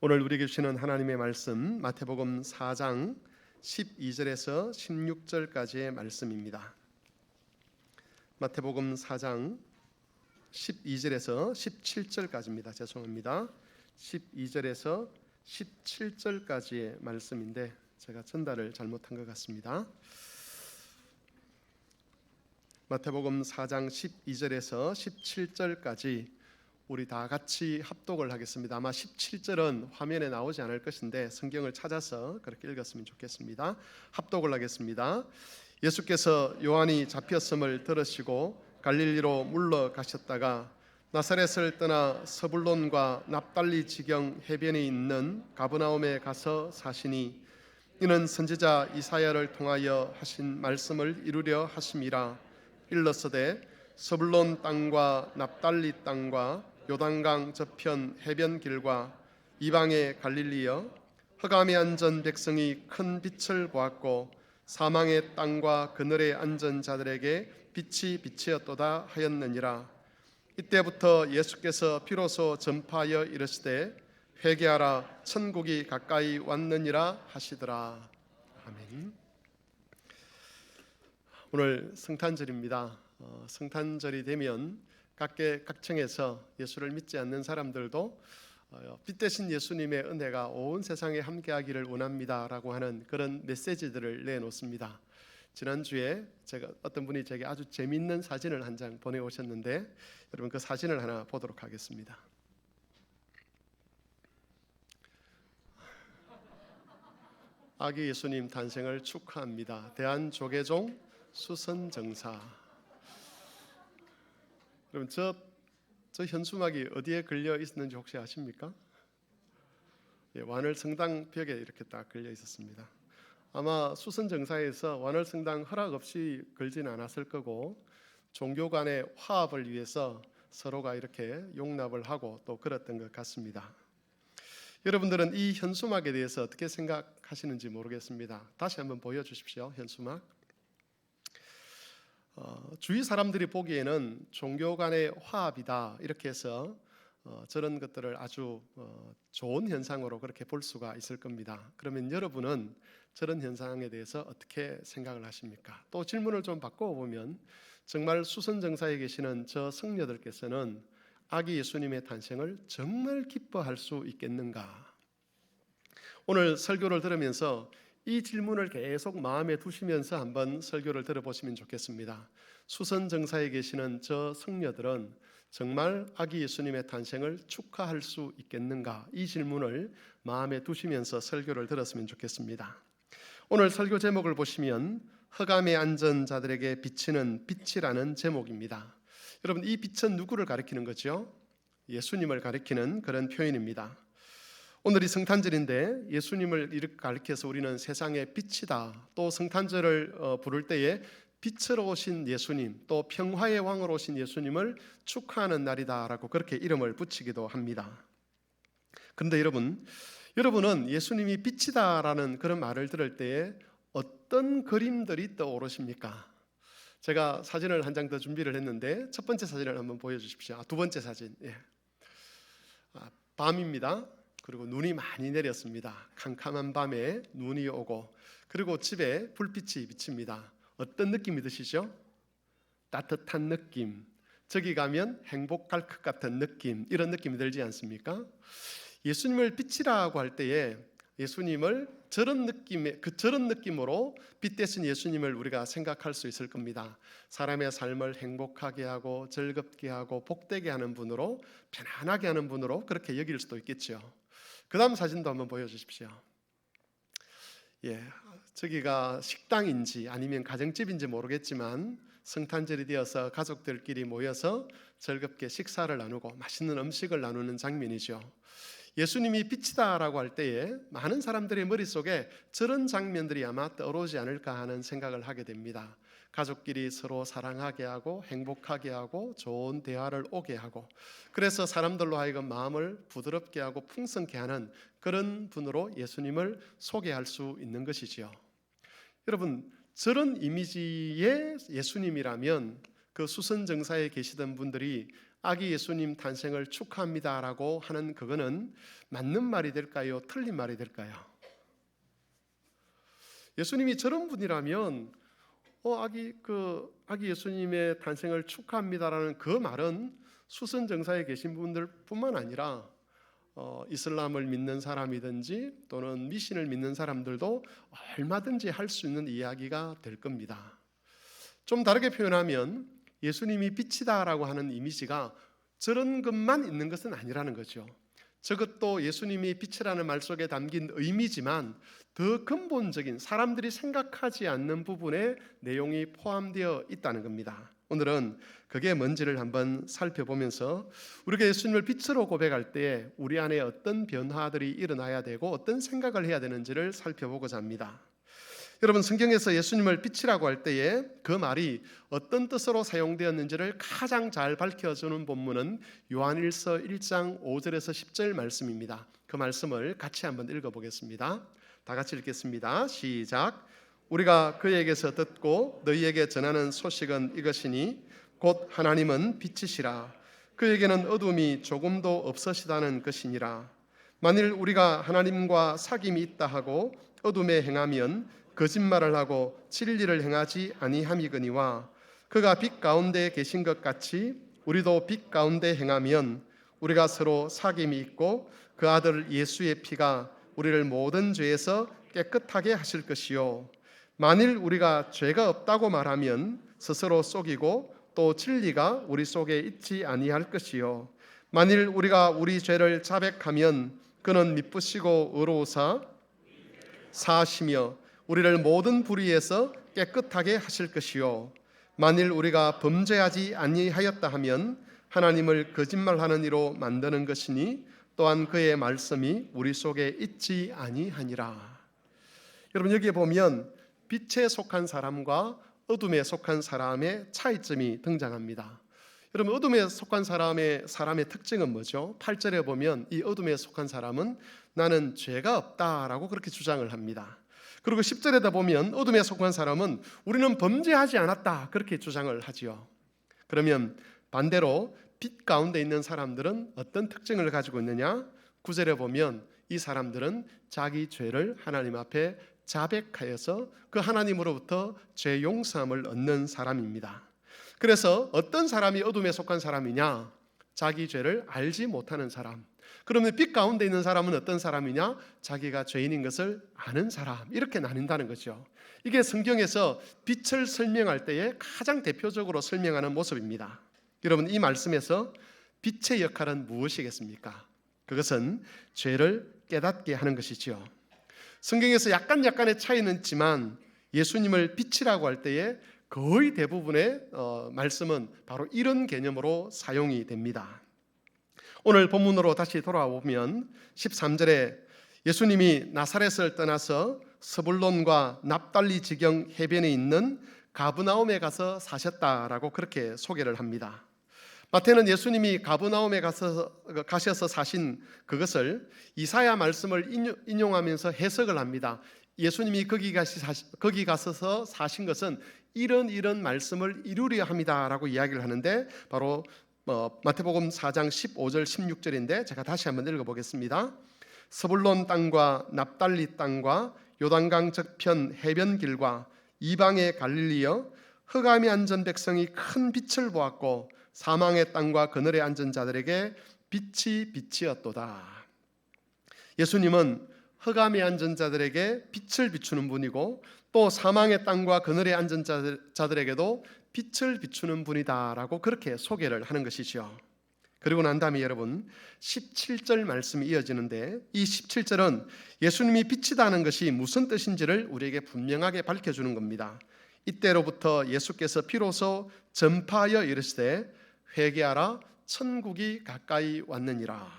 오늘 우리에게 주시는 하나님의 말씀 마태복음 4장 12절에서 16절까지의 말씀입니다. 마태복음 4장 12절에서 17절까지입니다. 죄송합니다. 12절에서 17절까지의 말씀인데 제가 전달을 잘못한 것 같습니다. 마태복음 4장 12절에서 17절까지 우리 다 같이 합독을 하겠습니다. 아마 17절은 화면에 나오지 않을 것인데 성경을 찾아서 그렇게 읽었으면 좋겠습니다. 합독을 하겠습니다. 예수께서 요한이 잡혔음을 들으시고 갈릴리로 물러가셨다가 나사렛을 떠나 서불론과 납달리 지경 해변에 있는 가버나움에 가서 사시니 이는 선지자 이사야를 통하여 하신 말씀을 이루려 하심이라. 일러서되 서불론 땅과 납달리 땅과 요단강 저편 해변길과 이방의 갈릴리여, 흑암에 앉은 백성이 큰 빛을 보았고 사망의 땅과 그늘에 앉은 자들에게 빛이 비치었도다 하였느니라. 이때부터 예수께서 비로소 전파하여 이르시되 회개하라, 천국이 가까이 왔느니라 하시더라. 아멘. 오늘 성탄절입니다. 성탄절이 되면 각계각층에서 예수를 믿지 않는 사람들도 빛 대신 예수님의 은혜가 온 세상에 함께하기를 원합니다라고 하는 그런 메시지들을 내놓습니다. 지난주에 어떤 분이 제게 아주 재미있는 사진을 한 장 보내오셨는데 여러분 그 사진을 하나 보도록 하겠습니다. 아기 예수님 탄생을 축하합니다. 대한조계종 수선정사. 여러분 저 현수막이 어디에 걸려 있었는지 혹시 아십니까? 완월성당 벽에 이렇게 딱 걸려 있었습니다. 아마 수선정사에서 완월성당 허락 없이 걸지는 않았을 거고 종교 간의 화합을 위해서 서로가 이렇게 용납을 하고 또 그랬던 것 같습니다. 여러분들은 이 현수막에 대해서 어떻게 생각하시는지 모르겠습니다. 다시 한번 보여주십시오. 현수막. 주위 사람들이 보기에는 종교 간의 화합이다 이렇게 해서 저런 것들을 아주 좋은 현상으로 그렇게 볼 수가 있을 겁니다. 그러면 여러분은 저런 현상에 대해서 어떻게 생각을 하십니까? 또 질문을 좀 바꿔보면 정말 수선정사에 계시는 저 성녀들께서는 아기 예수님의 탄생을 정말 기뻐할 수 있겠는가? 오늘 설교를 들으면서 이 질문을 계속 마음에 두시면서 한번 설교를 들어보시면 좋겠습니다. 수선정사에 계시는 저 성녀들은 정말 아기 예수님의 탄생을 축하할 수 있겠는가? 이 질문을 마음에 두시면서 설교를 들었으면 좋겠습니다. 오늘 설교 제목을 보시면 흑암에 앉은 자들에게 비치는 빛이라는 제목입니다. 여러분 이 빛은 누구를 가리키는 거죠? 예수님을 가리키는 그런 표현입니다. 오늘이 성탄절인데 예수님을 이렇게 가리켜서 우리는 세상의 빛이다. 또 성탄절을 부를 때에 빛으로 오신 예수님, 또 평화의 왕으로 오신 예수님을 축하하는 날이다라고 그렇게 이름을 붙이기도 합니다. 그런데 여러분은 예수님이 빛이다라는 그런 말을 들을 때에 어떤 그림들이 떠오르십니까? 제가 사진을 한 장 더 준비를 했는데 첫 번째 사진을 한번 보여주십시오. 두 번째 사진. 밤입니다. 그리고 눈이 많이 내렸습니다. 캄캄한 밤에 눈이 오고 그리고 집에 불빛이 비칩니다. 어떤 느낌이 드시죠? 따뜻한 느낌. 저기 가면 행복할 것 같은 느낌. 이런 느낌이 들지 않습니까? 예수님을 빛이라고 할 때에 예수님을 저런 느낌으로 빛 대신 예수님을 우리가 생각할 수 있을 겁니다. 사람의 삶을 행복하게 하고 즐겁게 하고 복되게 하는 분으로, 편안하게 하는 분으로 그렇게 여길 수도 있겠죠. 그 다음 사진도 한번 보여주십시오. 저기가 식당인지 아니면 가정집인지 모르겠지만 성탄절이 되어서 가족들끼리 모여서 즐겁게 식사를 나누고 맛있는 음식을 나누는 장면이죠. 예수님이 빛이다라고 할 때에 많은 사람들의 머릿속에 저런 장면들이 아마 떠오르지 않을까 하는 생각을 하게 됩니다. 가족끼리 서로 사랑하게 하고 행복하게 하고 좋은 대화를 오게 하고 그래서 사람들로 하여금 마음을 부드럽게 하고 풍성케 하는 그런 분으로 예수님을 소개할 수 있는 것이지요. 여러분 저런 이미지의 예수님이라면 그 수선정사에 계시던 분들이 아기 예수님 탄생을 축하합니다라고 하는 그거는 맞는 말이 될까요? 틀린 말이 될까요? 예수님이 저런 분이라면 아기 예수님의 탄생을 축하합니다라는 그 말은 수선정사에 계신 분들뿐만 아니라 이슬람을 믿는 사람이든지 또는 미신을 믿는 사람들도 얼마든지 할 수 있는 이야기가 될 겁니다. 좀 다르게 표현하면 예수님이 빛이다라고 하는 이미지가 저런 것만 있는 것은 아니라는 거죠. 저것도 예수님이 빛이라는 말 속에 담긴 의미지만 더 근본적인 사람들이 생각하지 않는 부분의 내용이 포함되어 있다는 겁니다. 오늘은 그게 뭔지를 한번 살펴보면서 우리가 예수님을 빛으로 고백할 때 우리 안에 어떤 변화들이 일어나야 되고 어떤 생각을 해야 되는지를 살펴보고자 합니다. 여러분, 성경에서 예수님을 빛이라고 할 때에 그 말이 어떤 뜻으로 사용되었는지를 가장 잘 밝혀주는 본문은 요한일서 1장 5절에서 10절 말씀입니다. 그 말씀을 같이 한번 읽어보겠습니다. 다 같이 읽겠습니다. 시작. 우리가 그에게서 듣고 너희에게 전하는 소식은 이것이니 곧 하나님은 빛이시라. 그에게는 어둠이 조금도 없으시다는 것이니라. 만일 우리가 하나님과 사귐이 있다 하고 어둠에 행하면 거짓말을 하고 진리를 행하지 아니함이거니와 그가 빛 가운데 계신 것 같이 우리도 빛 가운데 행하면 우리가 서로 사귐이 있고 그 아들 예수의 피가 우리를 모든 죄에서 깨끗하게 하실 것이요 만일 우리가 죄가 없다고 말하면 스스로 속이고 또 진리가 우리 속에 있지 아니할 것이요 만일 우리가 우리 죄를 자백하면 그는 미쁘시고 의로우사 사하시며 우리를 모든 불의에서 깨끗하게 하실 것이요 만일 우리가 범죄하지 아니하였다 하면 하나님을 거짓말하는 이로 만드는 것이니 또한 그의 말씀이 우리 속에 있지 아니하니라. 여러분, 여기에 보면 빛에 속한 사람과 어둠에 속한 사람의 차이점이 등장합니다. 여러분, 어둠에 속한 사람의 특징은 뭐죠? 8절에 보면 이 어둠에 속한 사람은 나는 죄가 없다라고 그렇게 주장을 합니다. 그리고 10절에다 보면 어둠에 속한 사람은 우리는 범죄하지 않았다 그렇게 주장을 하지요. 그러면 반대로 빛 가운데 있는 사람들은 어떤 특징을 가지고 있느냐? 9절에 보면 이 사람들은 자기 죄를 하나님 앞에 자백하여서 그 하나님으로부터 죄 용서함을 얻는 사람입니다. 그래서 어떤 사람이 어둠에 속한 사람이냐? 자기 죄를 알지 못하는 사람. 그러면 빛 가운데 있는 사람은 어떤 사람이냐? 자기가 죄인인 것을 아는 사람. 이렇게 나뉜다는 거죠. 이게 성경에서 빛을 설명할 때에 가장 대표적으로 설명하는 모습입니다. 여러분, 이 말씀에서 빛의 역할은 무엇이겠습니까? 그것은 죄를 깨닫게 하는 것이지요. 성경에서 약간의 차이는 있지만 예수님을 빛이라고 할 때에 거의 대부분의 말씀은 바로 이런 개념으로 사용이 됩니다. 오늘 본문으로 다시 돌아와 보면 13절에 예수님이 나사렛을 떠나서 스불론과 납달리 지경 해변에 있는 가브나움에 가서 사셨다라고 그렇게 소개를 합니다. 마태는 예수님이 가브나움에 가셔서 사신 그것을 이사야 말씀을 인용하면서 해석을 합니다. 예수님이 거기 가셔서 사신 것은 이런 말씀을 이루려 합니다라고 이야기를 하는데 바로 마태복음 4장 15절 16절인데 제가 다시 한번 읽어보겠습니다. 스불론 땅과 납달리 땅과 요단강 저편 해변길과 이방의 갈릴리여 흑암에 앉은 백성이 큰 빛을 보았고 사망의 땅과 그늘에 앉은 자들에게 빛이 빛이었도다. 예수님은 흑암에 앉은 자들에게 빛을 비추는 분이고 또 사망의 땅과 그늘에 앉은 자들에게도 빛을 비추는 분이다라고 그렇게 소개를 하는 것이죠. 그리고 난 다음에 여러분 17절 말씀이 이어지는데 이 17절은 예수님이 빛이다는 것이 무슨 뜻인지를 우리에게 분명하게 밝혀주는 겁니다. 이때로부터 예수께서 비로소 전파하여 이르시되 회개하라 천국이 가까이 왔느니라.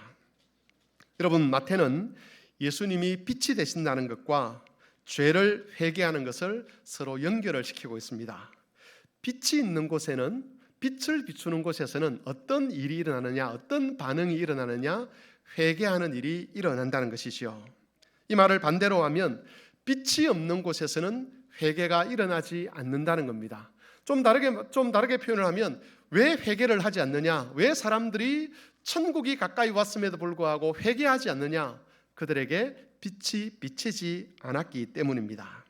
여러분, 마태는 예수님이 빛이 되신다는 것과 죄를 회개하는 것을 서로 연결을 시키고 있습니다. 빛이 있는 곳에는, 빛을 비추는 곳에서는 어떤 일이 일어나느냐, 어떤 반응이 일어나느냐, 회개하는 일이 일어난다는 것이지요. 이 말을 반대로 하면 빛이 없는 곳에서는 회개가 일어나지 않는다는 겁니다. 좀 다르게 표현을 하면 왜 회개를 하지 않느냐? 왜 사람들이 천국이 가까이 왔음에도 불구하고 회개하지 않느냐? 그들에게 빛이 비치지 않았기 때문입니다.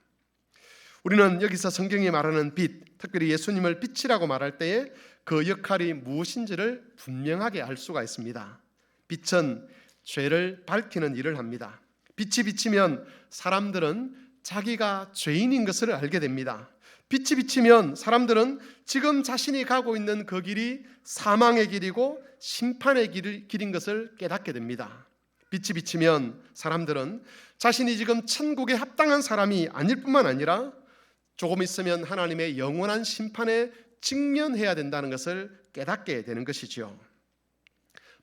우리는 여기서 성경이 말하는 빛, 특별히 예수님을 빛이라고 말할 때에 그 역할이 무엇인지를 분명하게 알 수가 있습니다. 빛은 죄를 밝히는 일을 합니다. 빛이 비치면 사람들은 자기가 죄인인 것을 알게 됩니다. 빛이 비치면 사람들은 지금 자신이 가고 있는 그 길이 사망의 길이고 심판의 길인 것을 깨닫게 됩니다. 빛이 비치면 사람들은 자신이 지금 천국에 합당한 사람이 아닐 뿐만 아니라 조금 있으면 하나님의 영원한 심판에 직면해야 된다는 것을 깨닫게 되는 것이지요.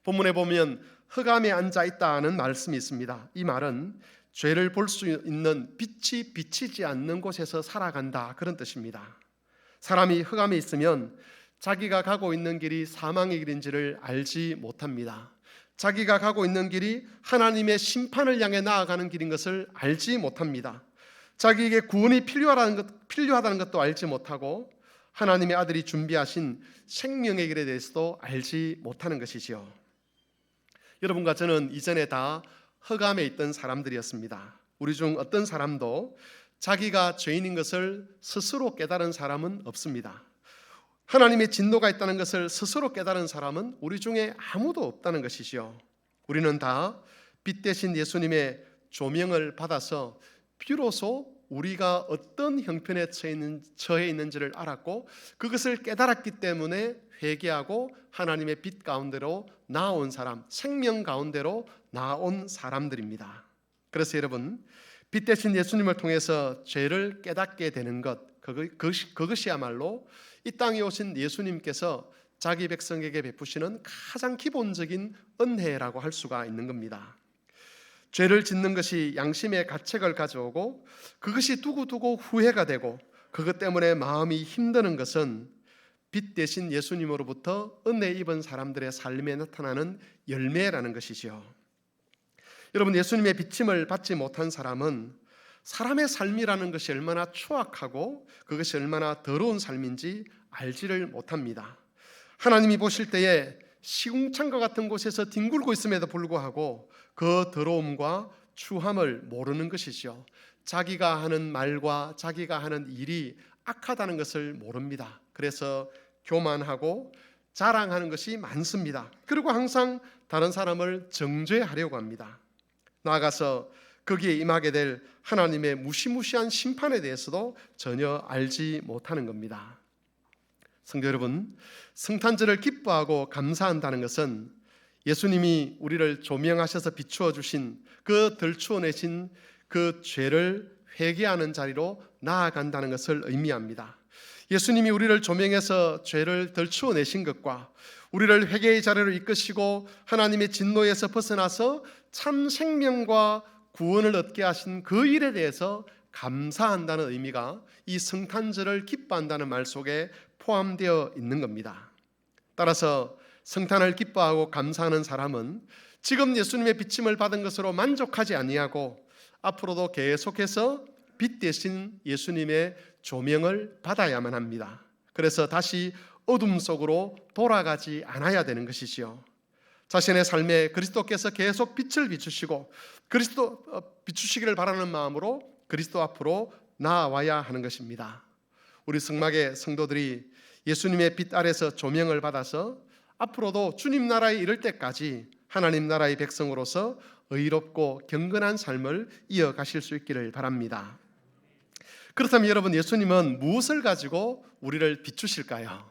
본문에 보면 흑암에 앉아 있다는 말씀이 있습니다. 이 말은 죄를 볼 수 있는 빛이 비치지 않는 곳에서 살아간다, 그런 뜻입니다. 사람이 흑암에 있으면 자기가 가고 있는 길이 사망의 길인지를 알지 못합니다. 자기가 가고 있는 길이 하나님의 심판을 향해 나아가는 길인 것을 알지 못합니다. 자기에게 구원이 필요하다는 것도 알지 못하고 하나님의 아들이 준비하신 생명의 길에 대해서도 알지 못하는 것이지요. 여러분과 저는 이전에 다 흑암에 있던 사람들이었습니다. 우리 중 어떤 사람도 자기가 죄인인 것을 스스로 깨달은 사람은 없습니다. 하나님의 진노가 있다는 것을 스스로 깨달은 사람은 우리 중에 아무도 없다는 것이지요. 우리는 다 빛 대신 예수님의 조명을 받아서 비로소 우리가 어떤 형편에 처해 있는지를 알았고 그것을 깨달았기 때문에 회개하고 하나님의 빛 가운데로 나아온 사람, 생명 가운데로 나아온 사람들입니다. 그래서 여러분, 빛 대신 예수님을 통해서 죄를 깨닫게 되는 것, 그것이야말로 이 땅에 오신 예수님께서 자기 백성에게 베푸시는 가장 기본적인 은혜라고 할 수가 있는 겁니다. 죄를 짓는 것이 양심의 가책을 가져오고 그것이 두고두고 후회가 되고 그것 때문에 마음이 힘드는 것은 빛 대신 예수님으로부터 은혜 입은 사람들의 삶에 나타나는 열매라는 것이지요. 여러분, 예수님의 비침을 받지 못한 사람은 사람의 삶이라는 것이 얼마나 추악하고 그것이 얼마나 더러운 삶인지 알지를 못합니다. 하나님이 보실 때에 시궁창과 같은 곳에서 뒹굴고 있음에도 불구하고 그 더러움과 추함을 모르는 것이죠. 자기가 하는 말과 자기가 하는 일이 악하다는 것을 모릅니다. 그래서 교만하고 자랑하는 것이 많습니다. 그리고 항상 다른 사람을 정죄하려고 합니다. 나아가서 거기에 임하게 될 하나님의 무시무시한 심판에 대해서도 전혀 알지 못하는 겁니다. 성도 여러분, 성탄절을 기뻐하고 감사한다는 것은 예수님이 우리를 조명하셔서 비추어 주신 그 덜추어내신 그 죄를 회개하는 자리로 나아간다는 것을 의미합니다. 예수님이 우리를 조명해서 죄를 덜추어내신 것과 우리를 회개의 자리로 이끄시고 하나님의 진노에서 벗어나서 참 생명과 구원을 얻게 하신 그 일에 대해서 감사한다는 의미가 이 성탄절을 기뻐한다는 말 속에 포함되어 있는 겁니다. 따라서 성탄을 기뻐하고 감사하는 사람은 지금 예수님의 비침을 받은 것으로 만족하지 아니하고 앞으로도 계속해서 빛 대신 예수님의 조명을 받아야만 합니다. 그래서 다시 어둠 속으로 돌아가지 않아야 되는 것이지요. 자신의 삶에 그리스도께서 계속 빛을 비추시고 그리스도 비추시기를 바라는 마음으로 그리스도 앞으로 나아와야 하는 것입니다. 우리 성막의 성도들이 예수님의 빛 아래서 조명을 받아서 앞으로도 주님 나라에 이를 때까지 하나님 나라의 백성으로서 의롭고 경건한 삶을 이어가실 수 있기를 바랍니다. 그렇다면 여러분, 예수님은 무엇을 가지고 우리를 비추실까요?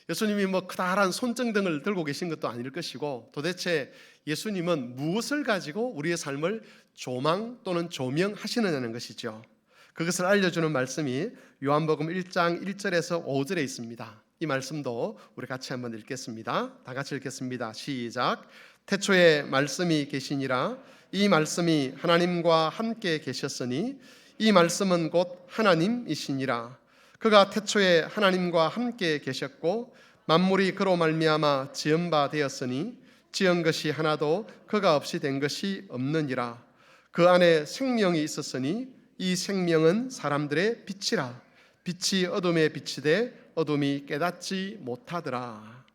예수님이 커다란 손전등을 들고 계신 것도 아닐 것이고 도대체 예수님은 무엇을 가지고 우리의 삶을 조망 또는 조명하시느냐는 것이죠. 그것을 알려주는 말씀이 요한복음 1장 1절에서 5절에 있습니다. 이 말씀도 우리 같이 한번 읽겠습니다. 다 같이 읽겠습니다. 시작. 태초에 말씀이 계시니라. 이 말씀이 하나님과 함께 계셨으니 이 말씀은 곧 하나님이시니라. 그가 태초에 하나님과 함께 계셨고 만물이 그로 말미암아 지은 바 되었으니 지은 것이 하나도 그가 없이 된 것이 없느니라. 그 안에 생명이 있었으니 이 생명은 사람들의 빛이라. 빛이 어둠에 비치되 어둠이 깨닫지 못하더라.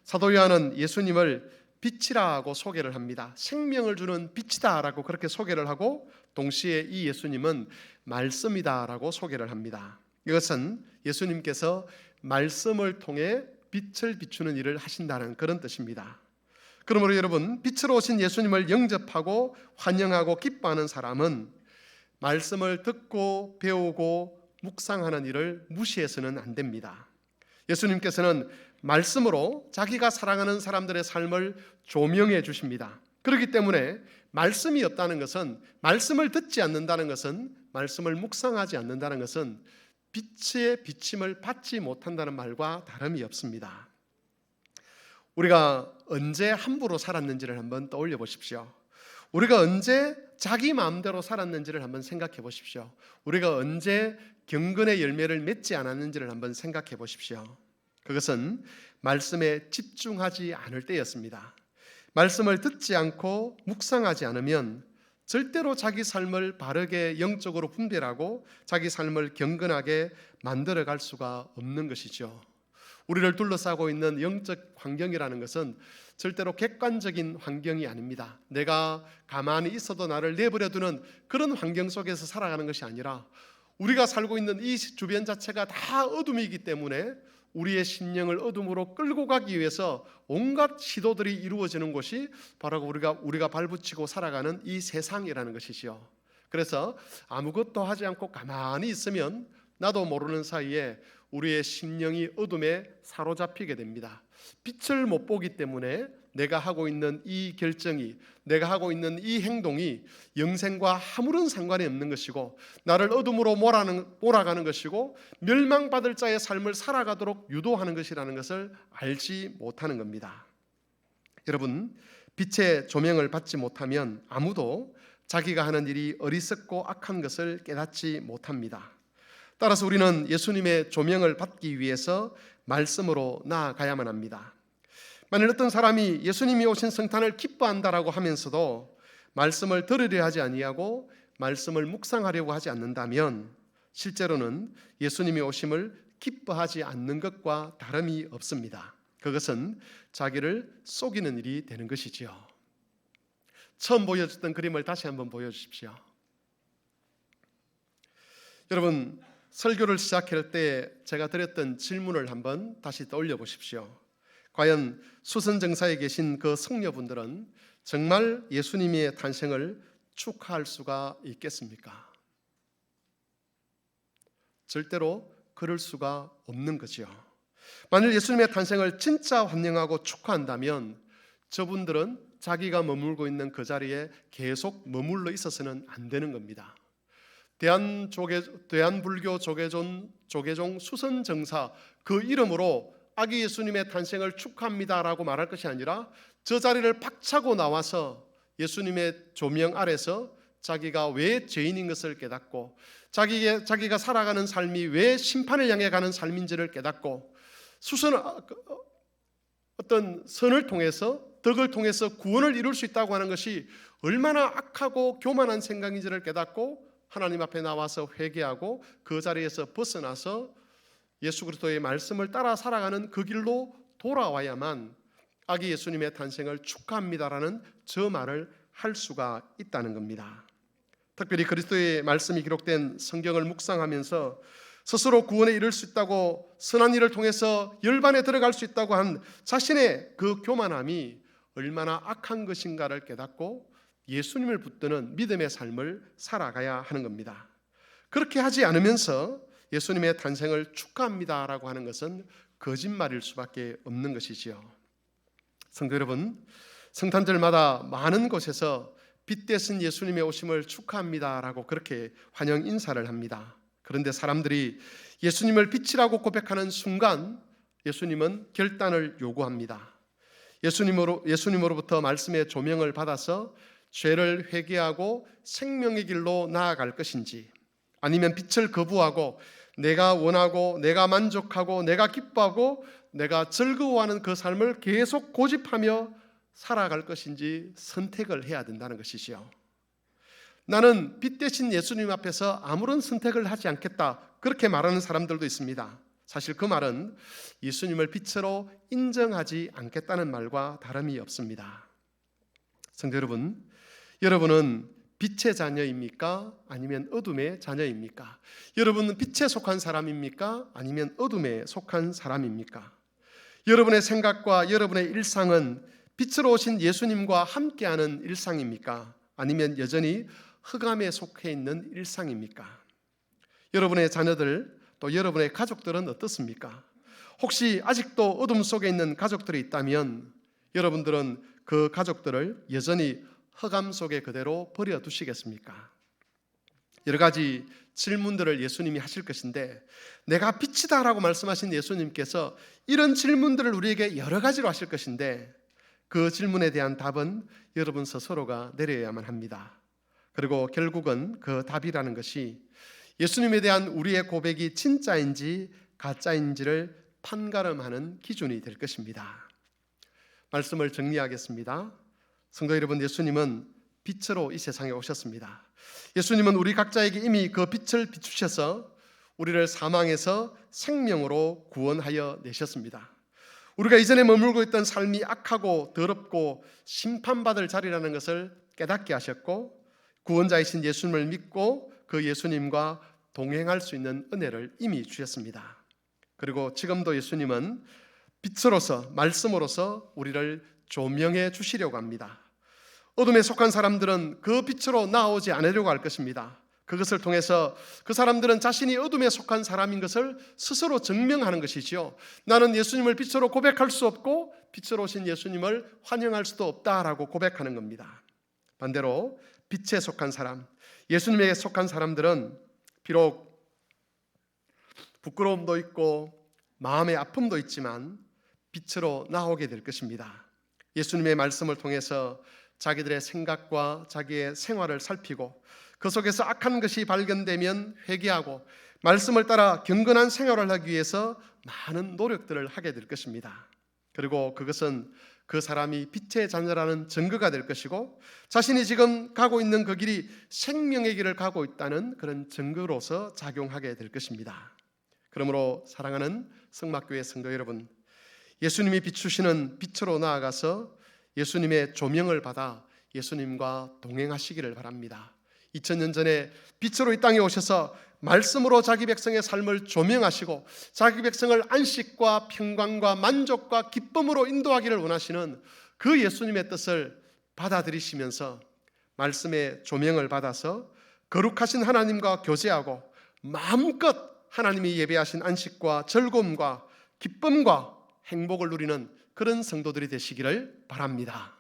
사도 요한은 예수님을 빛이라고 소개를 합니다. 생명을 주는 빛이다라고 그렇게 소개를 하고 동시에 이 예수님은 말씀이다라고 소개를 합니다. 이것은 예수님께서 말씀을 통해 빛을 비추는 일을 하신다는 그런 뜻입니다. 그러므로 여러분, 빛으로 오신 예수님을 영접하고 환영하고 기뻐하는 사람은 말씀을 듣고 배우고 묵상하는 일을 무시해서는 안 됩니다. 예수님께서는 말씀으로 자기가 사랑하는 사람들의 삶을 조명해 주십니다. 그렇기 때문에 말씀이 없다는 것은, 말씀을 듣지 않는다는 것은, 말씀을 묵상하지 않는다는 것은 빛의 비침을 받지 못한다는 말과 다름이 없습니다. 우리가 언제 함부로 살았는지를 한번 떠올려 보십시오. 우리가 언제 자기 마음대로 살았는지를 한번 생각해 보십시오. 우리가 언제 경건의 열매를 맺지 않았는지를 한번 생각해 보십시오. 그것은 말씀에 집중하지 않을 때였습니다. 말씀을 듣지 않고 묵상하지 않으면 절대로 자기 삶을 바르게 영적으로 분별하고 자기 삶을 경건하게 만들어갈 수가 없는 것이죠. 우리를 둘러싸고 있는 영적 환경이라는 것은 절대로 객관적인 환경이 아닙니다. 내가 가만히 있어도 나를 내버려두는 그런 환경 속에서 살아가는 것이 아니라 우리가 살고 있는 이 주변 자체가 다 어둠이기 때문에 우리의 심령을 어둠으로 끌고 가기 위해서 온갖 시도들이 이루어지는 곳이 바로 우리가 발붙이고 살아가는 이 세상이라는 것이지요. 그래서 아무것도 하지 않고 가만히 있으면 나도 모르는 사이에 우리의 심령이 어둠에 사로잡히게 됩니다. 빛을 못 보기 때문에 내가 하고 있는 이 결정이, 내가 하고 있는 이 행동이 영생과 아무런 상관이 없는 것이고 나를 어둠으로 몰아가는 것이고 멸망받을 자의 삶을 살아가도록 유도하는 것이라는 것을 알지 못하는 겁니다. 여러분, 빛의 조명을 받지 못하면 아무도 자기가 하는 일이 어리석고 악한 것을 깨닫지 못합니다. 따라서 우리는 예수님의 조명을 받기 위해서 말씀으로 나아가야만 합니다. 만일 어떤 사람이 예수님이 오신 성탄을 기뻐한다라고 하면서도 말씀을 들으려 하지 아니하고 말씀을 묵상하려고 하지 않는다면 실제로는 예수님이 오심을 기뻐하지 않는 것과 다름이 없습니다. 그것은 자기를 속이는 일이 되는 것이지요. 처음 보여줬던 그림을 다시 한번 보여주십시오. 여러분, 설교를 시작할 때 제가 드렸던 질문을 한번 다시 떠올려 보십시오. 과연 수선정사에 계신 그 성녀분들은 정말 예수님의 탄생을 축하할 수가 있겠습니까? 절대로 그럴 수가 없는 거죠. 만일 예수님의 탄생을 진짜 환영하고 축하한다면 저분들은 자기가 머물고 있는 그 자리에 계속 머물러 있어서는 안 되는 겁니다. 대한불교 조계종 수선정사 그 이름으로 아기 예수님의 탄생을 축하합니다라고 말할 것이 아니라 저 자리를 박차고 나와서 예수님의 조명 아래서 자기가 왜 죄인인 것을 깨닫고 자기가 살아가는 삶이 왜 심판을 향해 가는 삶인지를 깨닫고 어떤 선을 통해서 덕을 통해서 구원을 이룰 수 있다고 하는 것이 얼마나 악하고 교만한 생각인지를 깨닫고 하나님 앞에 나와서 회개하고 그 자리에서 벗어나서 예수 그리스도의 말씀을 따라 살아가는 그 길로 돌아와야만 아기 예수님의 탄생을 축하합니다라는 저 말을 할 수가 있다는 겁니다. 특별히 그리스도의 말씀이 기록된 성경을 묵상하면서 스스로 구원에 이를 수 있다고 선한 일을 통해서 열반에 들어갈 수 있다고 한 자신의 그 교만함이 얼마나 악한 것인가를 깨닫고 예수님을 붙드는 믿음의 삶을 살아가야 하는 겁니다. 그렇게 하지 않으면서 예수님의 탄생을 축하합니다라고 하는 것은 거짓말일 수밖에 없는 것이지요. 성도 여러분, 성탄절마다 많은 곳에서 빛 대신 예수님의 오심을 축하합니다라고 그렇게 환영 인사를 합니다. 그런데 사람들이 예수님을 빛이라고 고백하는 순간 예수님은 결단을 요구합니다. 예수님으로부터 말씀의 조명을 받아서 죄를 회개하고 생명의 길로 나아갈 것인지, 아니면 빛을 거부하고 내가 원하고 내가 만족하고 내가 기뻐하고 내가 즐거워하는 그 삶을 계속 고집하며 살아갈 것인지 선택을 해야 된다는 것이지요. 나는 빛 대신 예수님 앞에서 아무런 선택을 하지 않겠다, 그렇게 말하는 사람들도 있습니다. 사실 그 말은 예수님을 빛으로 인정하지 않겠다는 말과 다름이 없습니다. 성도 여러분, 여러분은 빛의 자녀입니까? 아니면 어둠의 자녀입니까? 여러분은 빛에 속한 사람입니까? 아니면 어둠에 속한 사람입니까? 여러분의 생각과 여러분의 일상은 빛으로 오신 예수님과 함께하는 일상입니까? 아니면 여전히 흑암에 속해 있는 일상입니까? 여러분의 자녀들, 또 여러분의 가족들은 어떻습니까? 혹시 아직도 어둠 속에 있는 가족들이 있다면 여러분들은 그 가족들을 여전히 흑암 속에 그대로 버려두시겠습니까? 여러 가지 질문들을 예수님이 하실 것인데, 내가 빛이다 라고 말씀하신 예수님께서 이런 질문들을 우리에게 여러 가지로 하실 것인데, 그 질문에 대한 답은 여러분 스스로가 내려야만 합니다. 그리고 결국은 그 답이라는 것이 예수님에 대한 우리의 고백이 진짜인지 가짜인지를 판가름하는 기준이 될 것입니다. 말씀을 정리하겠습니다. 성도 여러분, 예수님은 빛으로 이 세상에 오셨습니다. 예수님은 우리 각자에게 이미 그 빛을 비추셔서 우리를 사망에서 생명으로 구원하여 내셨습니다. 우리가 이전에 머물고 있던 삶이 악하고 더럽고 심판받을 자리라는 것을 깨닫게 하셨고, 구원자이신 예수님을 믿고 그 예수님과 동행할 수 있는 은혜를 이미 주셨습니다. 그리고 지금도 예수님은 빛으로서, 말씀으로서 우리를 조명해 주시려고 합니다. 어둠에 속한 사람들은 그 빛으로 나오지 않으려고 할 것입니다. 그것을 통해서 그 사람들은 자신이 어둠에 속한 사람인 것을 스스로 증명하는 것이지요. 나는 예수님을 빛으로 고백할 수 없고 빛으로 오신 예수님을 환영할 수도 없다라고 고백하는 겁니다. 반대로 빛에 속한 사람, 예수님에게 속한 사람들은 비록 부끄러움도 있고 마음의 아픔도 있지만 빛으로 나오게 될 것입니다. 예수님의 말씀을 통해서 자기들의 생각과 자기의 생활을 살피고 그 속에서 악한 것이 발견되면 회개하고 말씀을 따라 경건한 생활을 하기 위해서 많은 노력들을 하게 될 것입니다. 그리고 그것은 그 사람이 빛의 자녀라는 증거가 될 것이고, 자신이 지금 가고 있는 그 길이 생명의 길을 가고 있다는 그런 증거로서 작용하게 될 것입니다. 그러므로 사랑하는 성막교회 성도 여러분, 예수님이 비추시는 빛으로 나아가서 예수님의 조명을 받아 예수님과 동행하시기를 바랍니다. 2000년 전에 빛으로 이 땅에 오셔서 말씀으로 자기 백성의 삶을 조명하시고 자기 백성을 안식과 평강과 만족과 기쁨으로 인도하기를 원하시는 그 예수님의 뜻을 받아들이시면서 말씀의 조명을 받아서 거룩하신 하나님과 교제하고 마음껏 하나님이 예배하신 안식과 즐거움과 기쁨과 행복을 누리는 그런 성도들이 되시기를 바랍니다.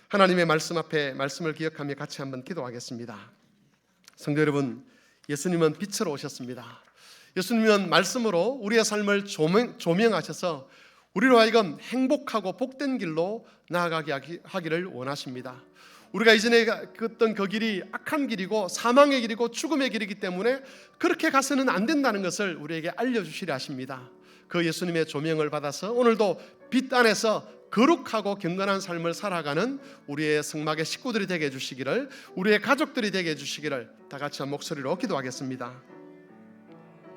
하나님의 말씀 앞에 말씀을 기억하며 같이 한번 기도하겠습니다. 성도 여러분, 예수님은 빛으로 오셨습니다. 예수님은 말씀으로 우리의 삶을 조명하셔서 우리로 하여금 행복하고 복된 길로 나아가게 하기를 원하십니다. 우리가 이전에 걷던 그 길이 악한 길이고 사망의 길이고 죽음의 길이기 때문에 그렇게 가서는 안 된다는 것을 우리에게 알려주시려 하십니다. 그 예수님의 조명을 받아서 오늘도 빛 안에서 거룩하고 경건한 삶을 살아가는 우리의 성막의 식구들이 되게 해주시기를, 우리의 가족들이 되게 해주시기를 다 같이 한 목소리로 기도하겠습니다.